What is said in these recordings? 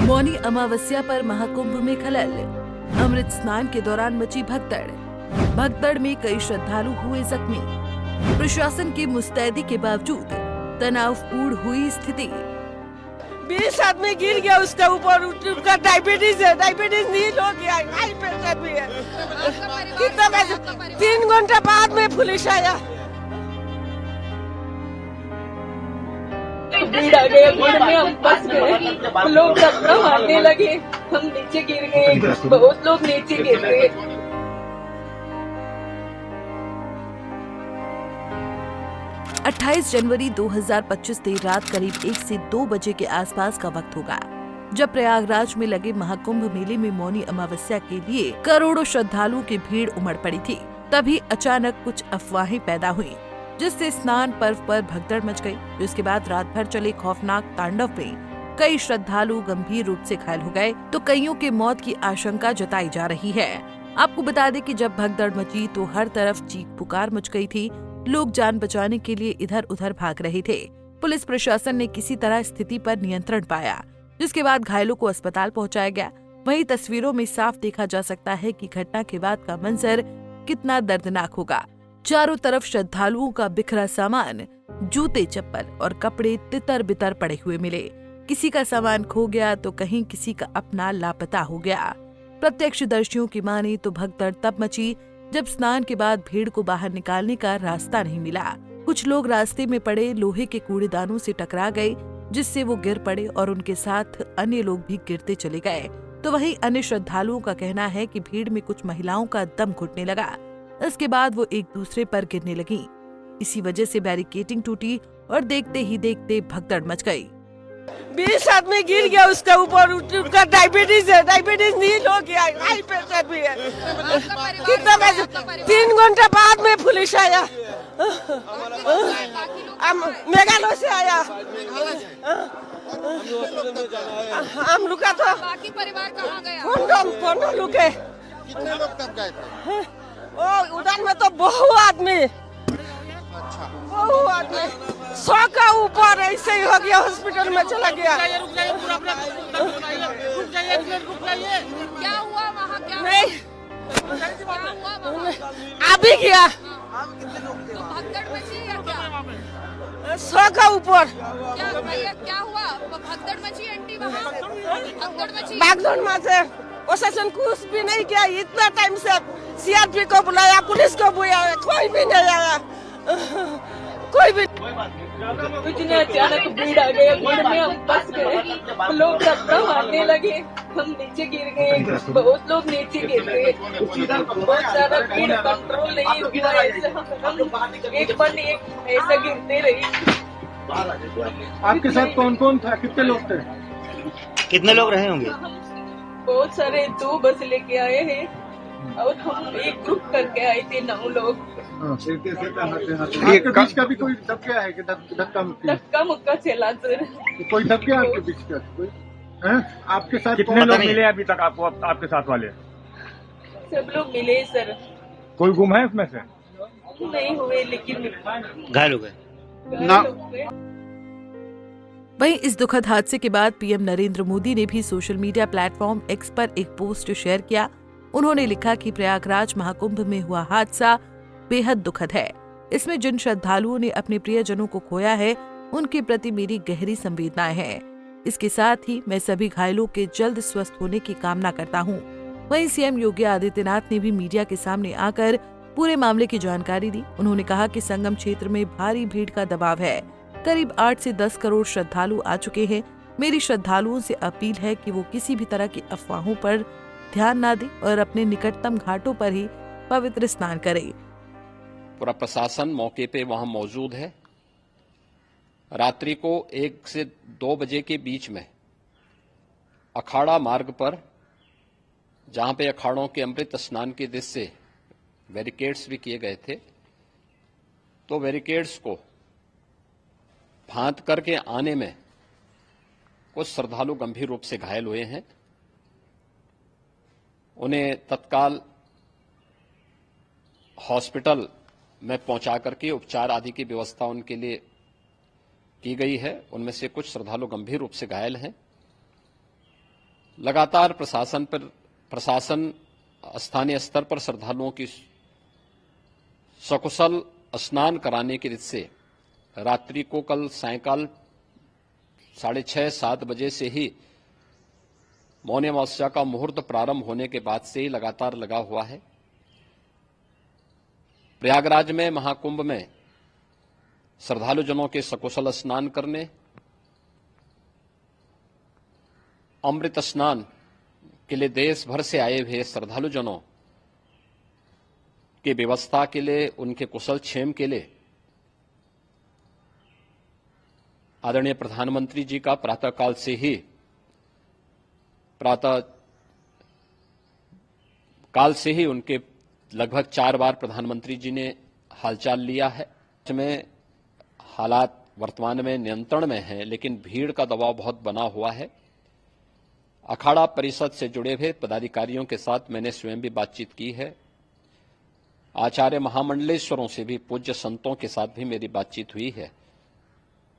मौनी अमावस्या पर महाकुंभ में खलल। अमृत स्नान के दौरान मची भगदड़। भगदड़ में कई श्रद्धालु हुए जख्मी। प्रशासन की मुस्तैदी के बावजूद तनावपूर्ण हुई स्थिति। 20 आदमी गिर गया उसके ऊपर, उसका डायबिटीज है, डायबिटीज नील हो गया, हाई प्रेशर भी है। कितना पैसा? 3 घंटे बाद में पुलिस आया। भीड़ आ गया, भीड़ में हम फंस गए। लोग धक्का मारने लगे, हम नीचे गिर गए, बहुत लोग नीचे गिर गए। 28 जनवरी 2025 देर रात करीब 1 से 2 बजे के आसपास का वक्त होगा, जब प्रयागराज में लगे महाकुंभ मेले में मौनी अमावस्या के लिए करोड़ों श्रद्धालुओं की भीड़ उमड़ पड़ी थी। तभी अचानक कुछ अफवाहें पैदा हुई, जिससे स्नान पर्व पर भगदड़ मच गई। जिसके बाद रात भर चले खौफनाक तांडव में कई श्रद्धालु गंभीर रूप से घायल हो गए, तो कईयों के मौत की आशंका जताई जा रही है। आपको बता दें कि जब भगदड़ मची तो हर तरफ चीख पुकार मच गई थी। लोग जान बचाने के लिए इधर उधर भाग रहे थे। पुलिस प्रशासन ने किसी तरह स्थिति पर नियंत्रण पाया, जिसके बाद घायलों को अस्पताल पहुंचाया गया। वहीं तस्वीरों में साफ देखा जा सकता है कि घटना के बाद का मंजर कितना दर्दनाक होगा। चारों तरफ श्रद्धालुओं का बिखरा सामान, जूते चप्पल और कपड़े तितर बितर पड़े हुए मिले। किसी का सामान खो गया तो कहीं किसी का अपना लापता हो गया। प्रत्यक्षदर्शियों की माने तो भगदड़ तब मची जब स्नान के बाद भीड़ को बाहर निकालने का रास्ता नहीं मिला। कुछ लोग रास्ते में पड़े लोहे के कूड़ेदानों से टकरा गए, जिससे वो गिर पड़े और उनके साथ अन्य लोग भी गिरते चले गए। तो वहीं अन्य श्रद्धालुओं का कहना है कि भीड़ में कुछ महिलाओं का दम घुटने लगा। इसके बाद वो एक दूसरे पर गिरने लगी। इसी वजह से बैरिकेडिंग टूटी और देखते ही देखते भगदड़ मच गई। 20 आदमी गिर गया उसके ऊपर, उसका डायबिटीज है, डायबिटीज नील हो गया, हाई प्रेशर भी है। कितना पैसा? 3 घंटे बाद में पुलिस आया। मेघालय से आया। हम रुका तो बाकी परिवार कहाँ गया? फोन रुके। कितने लोग तब गए थे? ओ उधर में तो बहुत आदमी, बहुत आदमी 100 का ऊपर ऐसे ही हो गया, हॉस्पिटल में चला गया। क्या हुआ वहाँ? क्या नहीं हुआ वहाँ? अभी गया। तो भगदड़ मची या क्या? 100 का ऊपर। क्या भैया क्या हुआ? भगदड़ मची आंटी वहाँ? भगदड़ मची? बागदौड़ में से प्रशासन कुछ भी नहीं किया। इतना टाइम से सीआरपी को बुलाया, पुलिस को बुलाया, कोई भी नहीं आया, कोई भी। कुछ नहीं, अचानक भीड़ आ गया, भीड़ में हम फंस गए। लोग धक्का मारने लगे, हम नीचे गिर गए, बहुत लोग नीचे गिर गए। बहुत सारा भीड़ कंट्रोल नहीं हुआ, ऐसे हम एक पर एक ऐसा गिरते रही। आपके साथ कौन कौन था? कितने लोग थे? कितने लोग रहे होंगे? बहुत सारे 2 बस लेके आए हैं और हम एक ग्रुप करके आए थे 9 लोग। आपके बीच का भी कोई दब गया है कि धक्का मुक्का चला सर। कोई दब गया आपके बीच का कोई? आपके साथ कितने लोग मिले अभी तक आपको? आपके साथ वाले सब लोग मिले सर। कोई गुम है उसमें से? नहीं हुए लेकिन घायल हो गए। वहीं इस दुखद हादसे के बाद पीएम नरेंद्र मोदी ने भी सोशल मीडिया प्लेटफॉर्म एक्स पर एक पोस्ट शेयर किया। उन्होंने लिखा कि प्रयागराज महाकुंभ में हुआ हादसा बेहद दुखद है। इसमें जिन श्रद्धालुओं ने अपने प्रियजनों को खोया है, उनके प्रति मेरी गहरी संवेदनाएं हैं। इसके साथ ही मैं सभी घायलों के जल्द स्वस्थ होने की कामना करता हूं। वहीं सीएम योगी आदित्यनाथ ने भी मीडिया के सामने आकर पूरे मामले की जानकारी दी। उन्होंने कहा कि संगम क्षेत्र में भारी भीड़ का दबाव है। करीब 8 से 10 करोड़ श्रद्धालु आ चुके हैं। मेरी श्रद्धालुओं से अपील है कि वो किसी भी तरह की अफवाहों पर ध्यान न दें और अपने निकटतम घाटों पर ही पवित्र स्नान करें। पूरा प्रशासन मौके पे वहां मौजूद है। रात्रि को 1 से 2 बजे के बीच में अखाड़ा मार्ग पर, जहां पे अखाड़ों के अमृत स्नान के दृश्य से बैरिकेड्स भी किए गए थे, तो बैरिकेड्स को फांद करके आने में कुछ श्रद्धालु गंभीर रूप से घायल हुए हैं। उन्हें तत्काल हॉस्पिटल में पहुंचा करके उपचार आदि की व्यवस्था उनके लिए की गई है। उनमें से कुछ श्रद्धालु गंभीर रूप से घायल हैं। लगातार प्रशासन स्थानीय स्तर पर श्रद्धालुओं की सकुशल स्नान कराने की रीत से रात्रि को कल सायंकाल 6:30-7 बजे से ही मौनी अमावस्या का मुहूर्त प्रारंभ होने के बाद से ही लगातार लगा हुआ है। प्रयागराज में महाकुंभ में श्रद्धालु जनों के सकुशल स्नान करने, अमृत स्नान के लिए देश भर से आए हुए श्रद्धालु जनों की व्यवस्था के लिए, उनके कुशल क्षेम के लिए आदरणीय प्रधानमंत्री जी का प्रातःकाल से ही उनके लगभग 4 बार प्रधानमंत्री जी ने हालचाल लिया है। इसमें हालात वर्तमान में नियंत्रण में हैं, लेकिन भीड़ का दबाव बहुत बना हुआ है। अखाड़ा परिषद से जुड़े हुए पदाधिकारियों के साथ मैंने स्वयं भी बातचीत की है। आचार्य महामंडलेश्वरों से भी, पूज्य संतों के साथ भी मेरी बातचीत हुई है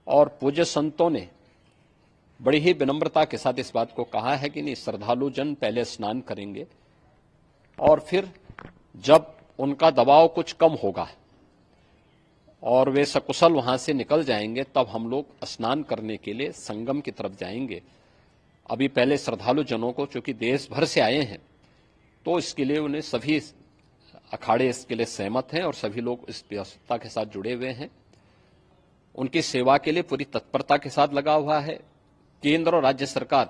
और पूज्य संतों ने बड़ी ही विनम्रता के साथ इस बात को कहा है कि नहीं, श्रद्धालु जन पहले स्नान करेंगे और फिर जब उनका दबाव कुछ कम होगा और वे सकुशल वहां से निकल जाएंगे, तब हम लोग स्नान करने के लिए संगम की तरफ जाएंगे। अभी पहले श्रद्धालु जनों को, चूंकि देश भर से आए हैं, तो इसके लिए उन्हें सभी अखाड़े इसके लिए सहमत हैं और सभी लोग इस व्यवस्था के साथ जुड़े हुए हैं। उनकी सेवा के लिए पूरी तत्परता के साथ लगा हुआ है। केंद्र और राज्य सरकार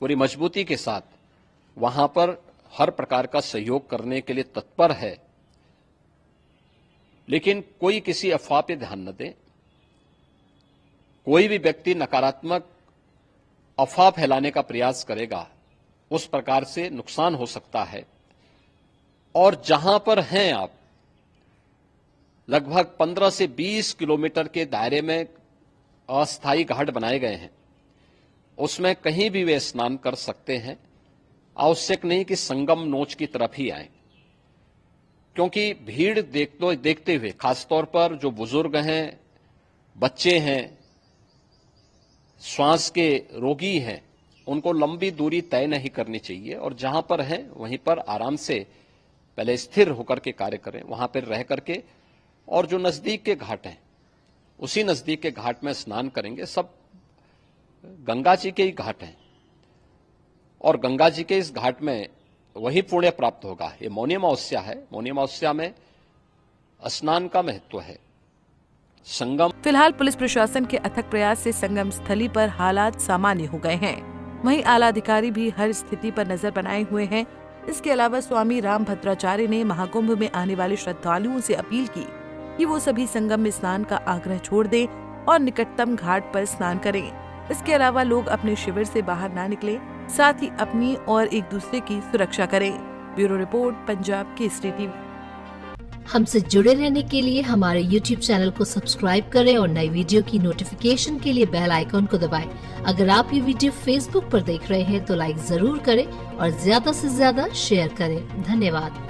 पूरी मजबूती के साथ वहां पर हर प्रकार का सहयोग करने के लिए तत्पर है, लेकिन कोई किसी अफवाह पे ध्यान न दे। कोई भी व्यक्ति नकारात्मक अफवाह फैलाने का प्रयास करेगा, उस प्रकार से नुकसान हो सकता है। और जहां पर हैं आप, लगभग 15 से 20 किलोमीटर के दायरे में अस्थायी घाट बनाए गए हैं, उसमें कहीं भी वे स्नान कर सकते हैं। आवश्यक नहीं कि संगम नोच की तरफ ही आए, क्योंकि भीड़ देखते हुए, खासतौर पर जो बुजुर्ग हैं, बच्चे हैं, श्वास के रोगी हैं, उनको लंबी दूरी तय नहीं करनी चाहिए और जहां पर हैं वहीं पर आराम से पहले स्थिर होकर के कार्य करें, वहां पर रह करके, और जो नजदीक के घाट हैं उसी नजदीक के घाट में स्नान करेंगे। सब गंगा जी के ही घाट हैं और गंगा जी के इस घाट में वही पुण्य प्राप्त होगा। ये मौनी अमावस्या है, मौनी अमावस्या में स्नान का महत्व है। संगम। फिलहाल पुलिस प्रशासन के अथक प्रयास से संगम स्थली पर हालात सामान्य हो गए हैं। वहीं आला अधिकारी भी हर स्थिति पर नजर बनाए हुए हैं। इसके अलावा स्वामी रामभद्राचार्य ने महाकुंभ में आने वाले श्रद्धालुओं से अपील की कि वो सभी संगम में स्नान का आग्रह छोड़ दें और निकटतम घाट पर स्नान करें। इसके अलावा लोग अपने शिविर से बाहर ना निकलें, साथ ही अपनी और एक दूसरे की सुरक्षा करें। Bureau report, Punjab Kesari TV. हमसे जुड़े रहने के लिए हमारे YouTube चैनल को सब्सक्राइब करें और नई वीडियो की नोटिफिकेशन के लिए बेल आइकॉन को दबाएं। अगर आप ये वीडियो Facebook पर देख रहे हैं तो लाइक जरूर करें और ज्यादा से ज्यादा शेयर करें। धन्यवाद।